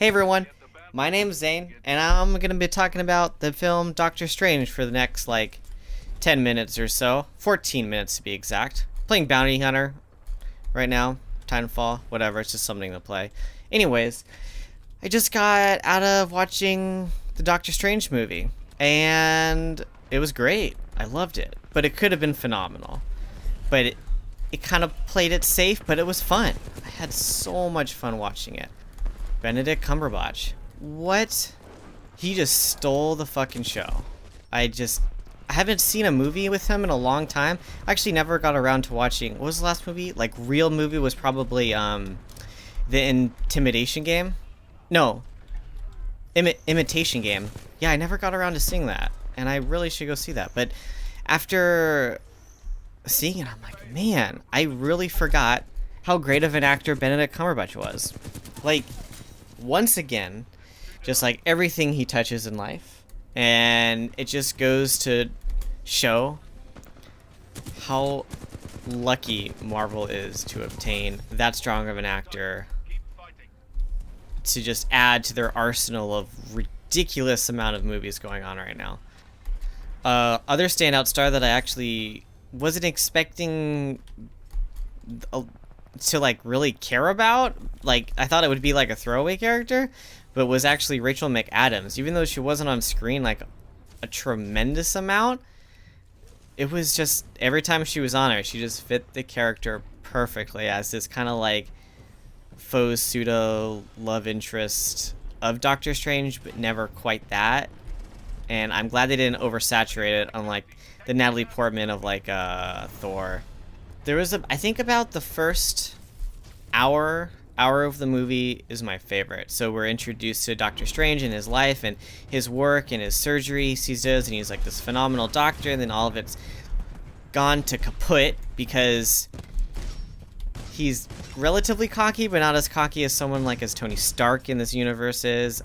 Hey everyone, my name's Zane, and I'm gonna be talking about the film Doctor Strange for the next 10 minutes or so. 14 minutes to be exact. Playing Bounty Hunter right now. Timefall, whatever, it's just something to play. Anyways, I just got out of watching the Doctor Strange movie, and it was great. I loved it, but it could have been phenomenal. But it kind of played it safe, but it was fun. I had so much fun watching it. Benedict Cumberbatch. What? He just stole the fucking show. I haven't seen a movie with him in a long time. I actually never got around to watching, what was the last movie? Like, real movie was probably, The Intimidation Game? No. Imitation Game. Yeah, I never got around to seeing that. And I really should go see that. But after seeing it, I'm like, man, I really forgot how great of an actor Benedict Cumberbatch was. Like, once again, just like everything he touches in life, and it just goes to show how lucky Marvel is to obtain that strong of an actor to just add to their arsenal of ridiculous amount of movies going on right now. Other standout star that I actually wasn't expecting to really care about, I thought it would be like a throwaway character, but was actually Rachel McAdams. Even though she wasn't on screen like a tremendous amount, it was just every time she was on her, she just fit the character perfectly as this kind of faux pseudo love interest of Doctor Strange, but never quite that. And I'm glad they didn't oversaturate it, unlike the Natalie Portman of Thor. There was I think about the first hour of the movie is my favorite. So we're introduced to Doctor Strange and his life and his work and his surgeries he does, and he's like this phenomenal doctor, and then all of it's gone to kaput because he's relatively cocky, but not as cocky as someone as Tony Stark in this universe is.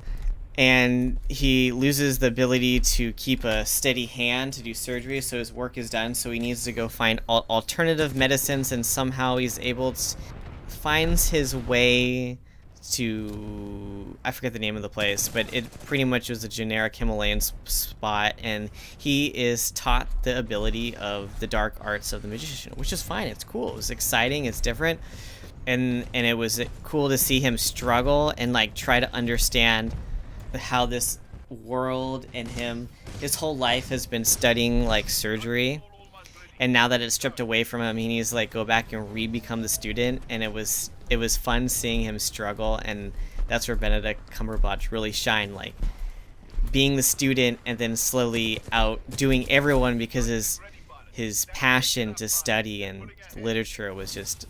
And he loses the ability to keep a steady hand to do surgery, so his work is done, so he needs to go find alternative medicines, and somehow he's able to finds his way to, I forget the name of the place, but it pretty much was a generic Himalayan spot, and he is taught the ability of the dark arts of the magician, which is fine. It's cool. It was exciting. It's different. And it was cool to see him struggle and try to understand how this world and his whole life has been studying surgery, and now that it's stripped away from him, he needs to go back and become the student. And it was fun seeing him struggle, and that's where Benedict Cumberbatch really shined, being the student and then slowly outdoing everyone because his passion to study and literature was just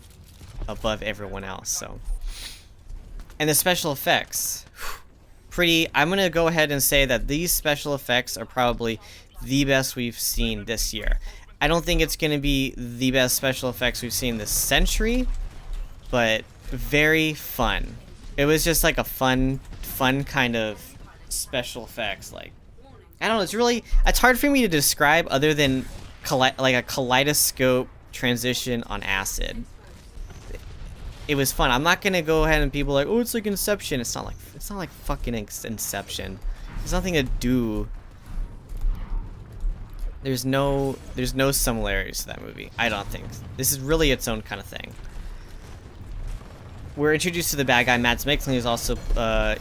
above everyone else. So, and the special effects, I'm gonna go ahead and say that these special effects are probably the best we've seen this year. I don't think it's gonna be the best special effects we've seen this century, but very fun. It was just a fun kind of special effects. I don't know, it's hard for me to describe other than a kaleidoscope transition on acid. It was fun. I'm not gonna go ahead and people oh, it's like Inception. It's not like fucking Inception. There's nothing to do. There's no similarities to that movie. I don't think. This is really its own kind of thing. We're introduced to the bad guy, Mads Mikkelsen, who's also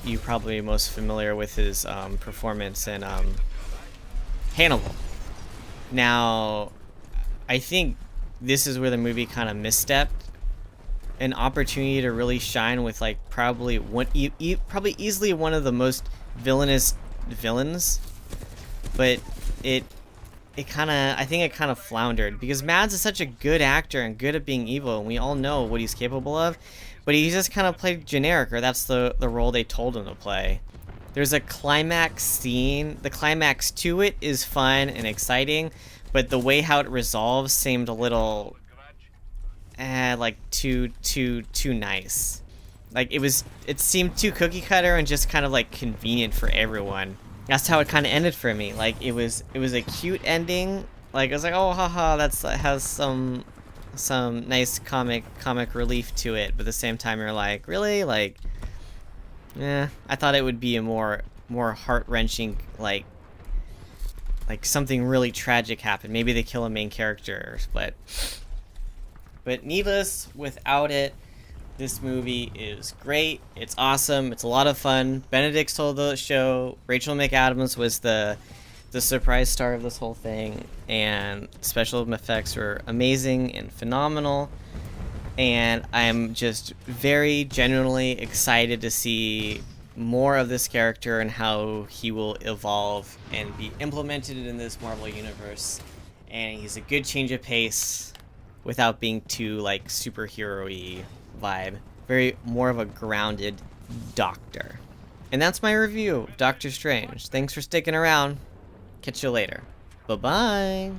you probably most familiar with his performance in Hannibal. Now, I think this is where the movie kind of misstepped. An opportunity to really shine with probably easily one of the most villainous villains, but I think it kind of floundered because Mads is such a good actor and good at being evil, and we all know what he's capable of, but he just kind of played generic, or that's the role they told him to play. There's a climax scene. The climax to it is fun and exciting, but the way how it resolves seemed a little too nice. It seemed too cookie cutter and just kind of convenient for everyone. That's how it kind of ended for me. It was a cute ending. It was oh haha, has some nice comic relief to it, but at the same time you're really I thought it would be a more heart-wrenching, like something really tragic happened. Maybe they kill a main character, but needless, without it, this movie is great. It's awesome. It's a lot of fun. Benedict stole the show. Rachel McAdams was the surprise star of this whole thing, and special effects were amazing and phenomenal. And I'm just very genuinely excited to see more of this character and how he will evolve and be implemented in this Marvel universe. And he's a good change of pace without being too like superhero-y vibe. Very more of a grounded doctor. And that's my review of Doctor Strange. Thanks for sticking around. Catch you later. Bye-bye.